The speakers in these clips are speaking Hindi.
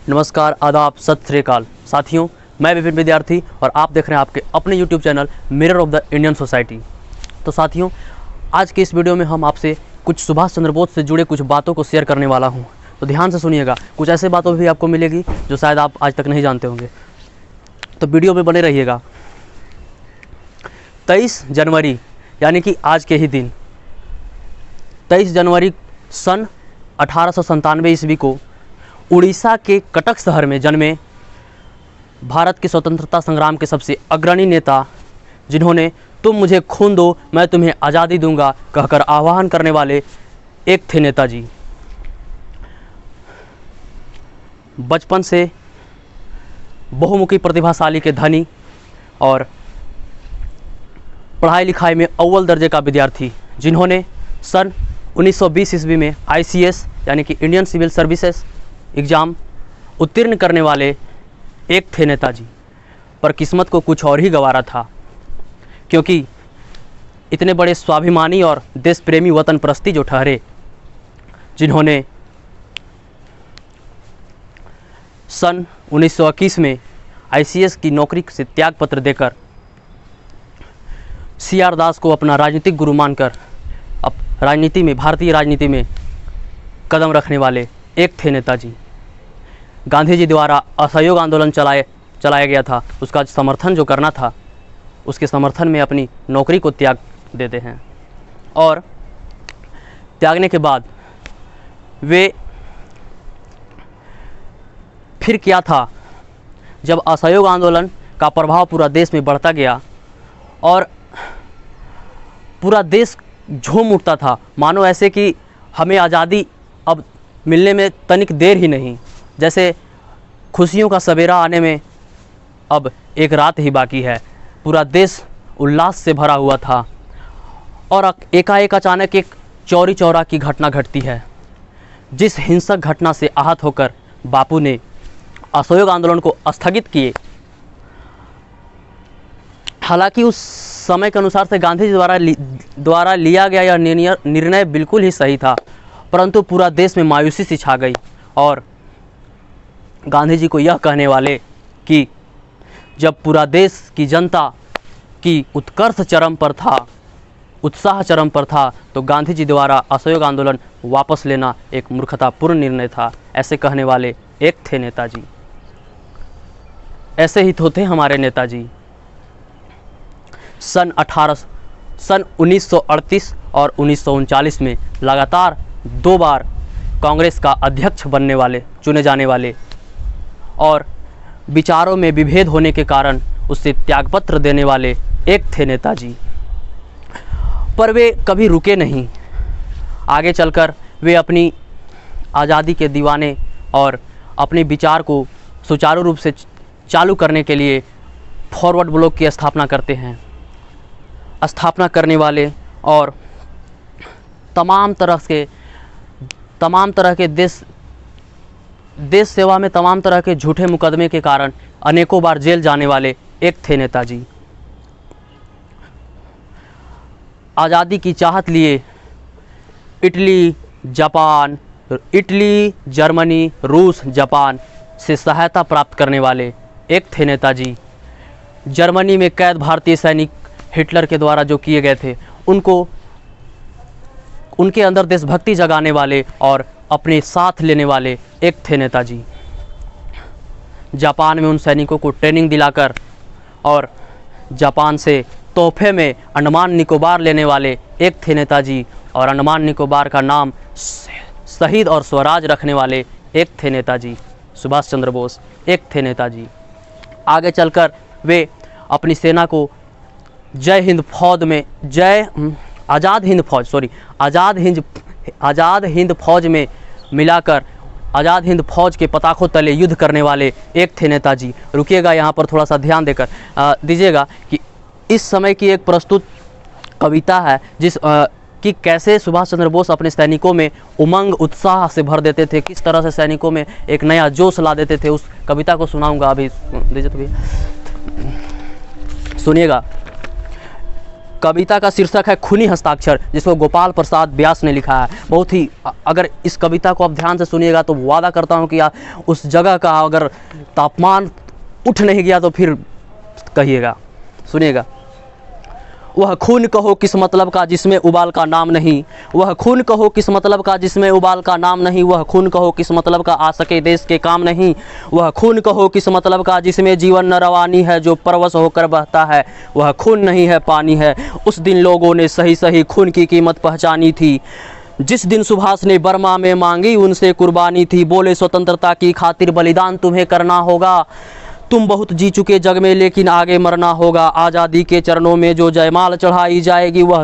नमस्कार, आदाब, सत श्री अकाल साथियों, मैं विपिन विद्यार्थी और आप देख रहे हैं आपके अपने YouTube channel mirror of the Indian society. तो साथियों, आज के इस वीडियो में हम आपसे कुछ सुभाष चंद्र बोस से जुड़े कुछ बातों को शेयर करने वाला हूं। तो ध्यान से सुनिएगा, कुछ ऐसे बातों भी आपको मिलेगी जो शायद आप आज तक नहीं जानते होंगे। तो वीडियो में बने रहिएगा। 23 जनवरी यानी कि आज के ही दिन 23 जनवरी सन 1897 ईस्वी को उड़ीसा के कटक शहर में जन्मे भारत के स्वतंत्रता संग्राम के सबसे अग्रणी नेता, जिन्होंने तुम मुझे खून दो मैं तुम्हें आज़ादी दूंगा कहकर आह्वान करने वाले एक थे नेताजी। बचपन से बहुमुखी प्रतिभाशाली के धनी और पढ़ाई लिखाई में अव्वल दर्जे का विद्यार्थी, जिन्होंने सन 1920 ईस्वी में ICS यानी कि इंडियन सिविल सर्विसेज एग्ज़ाम उत्तीर्ण करने वाले एक थे नेताजी। पर किस्मत को कुछ और ही गंवारा था, क्योंकि इतने बड़े स्वाभिमानी और देश प्रेमी वतन परस्ती जो ठहरे, जिन्होंने सन 1921 में ICS की नौकरी से त्यागपत्र देकर CR दास को अपना राजनीतिक गुरु मानकर अब राजनीति में, भारतीय राजनीति में कदम रखने वाले एक थे नेताजी। गांधी जी द्वारा असहयोग आंदोलन चलाया गया था, उसका समर्थन जो करना था, उसके समर्थन में अपनी नौकरी को त्याग देते हैं। और त्यागने के बाद वे फिर क्या था, जब असहयोग आंदोलन का प्रभाव पूरा देश में बढ़ता गया और पूरा देश झूम उठता था, मानो ऐसे कि हमें आज़ादी अब मिलने में तनिक देर ही नहीं, जैसे खुशियों का सवेरा आने में अब एक रात ही बाकी है। पूरा देश उल्लास से भरा हुआ था और एकाएक अचानक एक चौरी चौरा की घटना घटती है, जिस हिंसक घटना से आहत होकर बापू ने असहयोग आंदोलन को स्थगित किए। हालांकि उस समय के अनुसार से गांधी जी द्वारा लिया गया यह निर्णय बिल्कुल ही सही था, परंतु पूरा देश में मायूसी सी छा गई और गांधी जी को यह कहने वाले कि जब पूरा देश की जनता की उत्कर्ष चरम पर था, उत्साह चरम पर था, तो गांधी जी द्वारा असहयोग आंदोलन वापस लेना एक मूर्खतापूर्ण निर्णय था। ऐसे कहने वाले एक थे नेताजी। ऐसे ही तो थे हमारे नेताजी। सन 1938 और 1939 में लगातार 2 बार कांग्रेस का अध्यक्ष बनने वाले, चुने जाने वाले, और विचारों में विभेद होने के कारण उससे त्यागपत्र देने वाले एक थे नेताजी। पर वे कभी रुके नहीं। आगे चलकर वे अपनी आज़ादी के दीवाने और अपने विचार को सुचारू रूप से चालू करने के लिए फॉरवर्ड ब्लॉक की स्थापना करते हैं। स्थापना करने वाले और तमाम तरह के देश सेवा में तमाम तरह के झूठे मुकदमे के कारण अनेकों बार जेल जाने वाले एक थे नेताजी। आज़ादी की चाहत लिए इटली, जर्मनी, रूस, जापान से सहायता प्राप्त करने वाले एक थे नेताजी। जर्मनी में कैद भारतीय सैनिक हिटलर के द्वारा जो किए गए थे, उनके अंदर देशभक्ति जगाने वाले और अपने साथ लेने वाले एक थे नेताजी। जापान में उन सैनिकों को ट्रेनिंग दिलाकर और जापान से तोहफे में अंडमान निकोबार लेने वाले एक थे नेताजी। और अंडमान निकोबार का नाम शहीद और स्वराज रखने वाले एक थे नेताजी। सुभाष चंद्र बोस एक थे नेताजी। आगे चलकर वे अपनी सेना को आज़ाद हिंद फौज में मिलाकर आज़ाद हिंद फौज के पताखों तले युद्ध करने वाले एक थे नेताजी। रुकिएगा, यहाँ पर थोड़ा सा ध्यान देकर दीजिएगा कि इस समय की एक प्रस्तुत कविता है कि कैसे सुभाष चंद्र बोस अपने सैनिकों में उमंग उत्साह से भर देते थे, किस तरह से सैनिकों में एक नया जोश ला देते थे। उस कविता को सुनाऊंगा, अभी दीजिए तो भैया, सुनिएगा। कविता का शीर्षक है खूनी हस्ताक्षर, जिसको गोपाल प्रसाद व्यास ने लिखा है। बहुत ही, अगर इस कविता को आप ध्यान से सुनिएगा तो वादा करता हूँ कि उस जगह का अगर तापमान उठ नहीं गया तो फिर कहिएगा। सुनिएगा। वह खून कहो किस मतलब का जिसमें उबाल का नाम नहीं, वह खून कहो किस मतलब का जिसमें उबाल का नाम नहीं, वह खून कहो किस मतलब का आ सके देश के काम नहीं, वह खून कहो किस मतलब का जिसमें जीवन न रवानी है जो परवश होकर बहता है, वह खून नहीं है पानी है। उस दिन लोगों ने सही सही खून की कीमत पहचानी थी, जिस दिन सुभाष ने बर्मा में मांगी उनसे कुर्बानी थी। बोले स्वतंत्रता की खातिर बलिदान तुम्हें करना होगा, तुम बहुत जी चुके जग में लेकिन आगे मरना होगा। आज़ादी के चरणों में जो जयमाल चढ़ाई जाएगी वह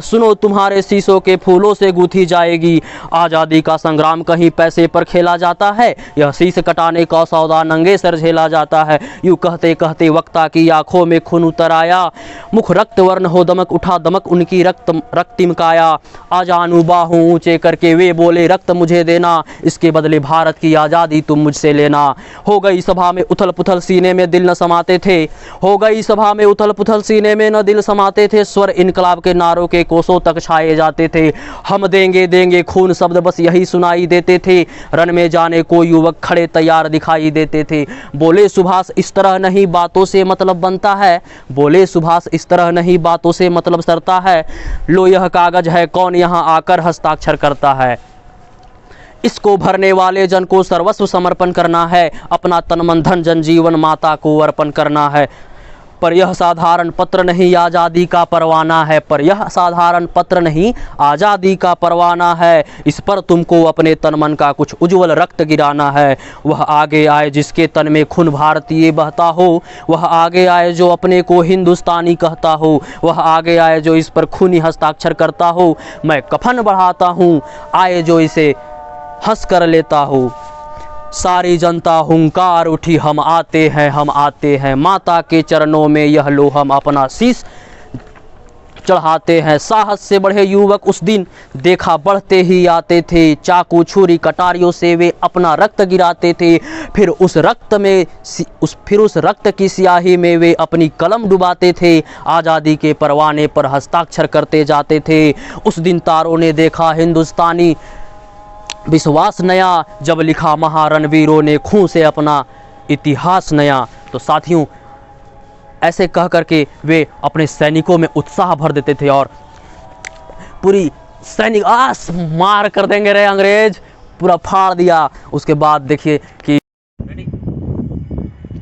सुनो तुम्हारे शीशों के फूलों से गूंथी जाएगी। आज़ादी का संग्राम कहीं पैसे पर खेला जाता है, यह शीश कटाने का सौदा नंगे सर झेला जाता है। यूँ कहते कहते वक्ता की आंखों में खून उतर आया, मुख रक्त वर्ण हो दमक उठा दमक उनकी रक्तिम काया। आजानू बाहों ऊंचे करके वे बोले रक्त मुझे देना, इसके बदले भारत की आज़ादी तुम मुझसे लेना। हो गई सभा में उथल पुथल सीने में दिल न समाते थे, हो गई सभा में उथल पुथल सीने में न दिल समाते थे। स्वर इनकलाब के नारों के कोसों तक छाए जाते थे, हम देंगे देंगे खून शब्द बस यही सुनाई देते थे। रन में जाने को युवक खड़े तैयार दिखाई देते थे। बोले सुभाष इस तरह नहीं बातों से मतलब बनता है, बोले सुभाष इस तरह नहीं बातों से मतलब सरता है। लो यह कागज है कौन यहाँ आकर हस्ताक्षर करता है, इसको भरने वाले जन को सर्वस्व समर्पण करना है, अपना तन मन धन जन जीवन माता को अर्पण करना है। पर यह साधारण पत्र नहीं आज़ादी का परवाना है, पर यह साधारण पत्र नहीं आज़ादी का परवाना है। इस पर तुमको अपने तन मन का कुछ उज्जवल रक्त गिराना है। वह आगे आए जिसके तन में खून भारतीय बहता हो, वह आगे आए जो अपने को हिंदुस्तानी कहता हो, वह आगे आए जो इस पर खूनी हस्ताक्षर करता हो। मैं कफन बढ़ाता हूँ, आए जो इसे हंस कर लेता हूँ। सारी जनता हुंकार उठी, हम आते हैं हम आते हैं, माता के चरणों में यह लो हम अपना शीश चढ़ाते हैं। साहस से बढ़े युवक उस दिन देखा बढ़ते ही आते थे, चाकू छुरी कटारियों से वे अपना रक्त गिराते थे। फिर उस रक्त की स्याही में वे अपनी कलम डुबाते थे, आज़ादी के परवाने पर हस्ताक्षर करते जाते थे। उस दिन तारों ने देखा हिंदुस्तानी विश्वास नया, जब लिखा महारणवीरों ने खून से अपना इतिहास नया। तो साथियों, ऐसे कह करके वे अपने सैनिकों में उत्साह भर देते थे और पूरी सैनिक आस मार कर देंगे रे अंग्रेज, पूरा फाड़ दिया। उसके बाद देखिए कि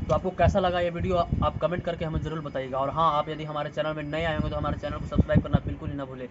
तो आपको कैसा लगा ये वीडियो आप कमेंट करके हमें ज़रूर बताइएगा। और हाँ, आप यदि हमारे चैनल में नए आए होंगे तो हमारे चैनल को सब्सक्राइब करना बिल्कुल ही ना भूलें।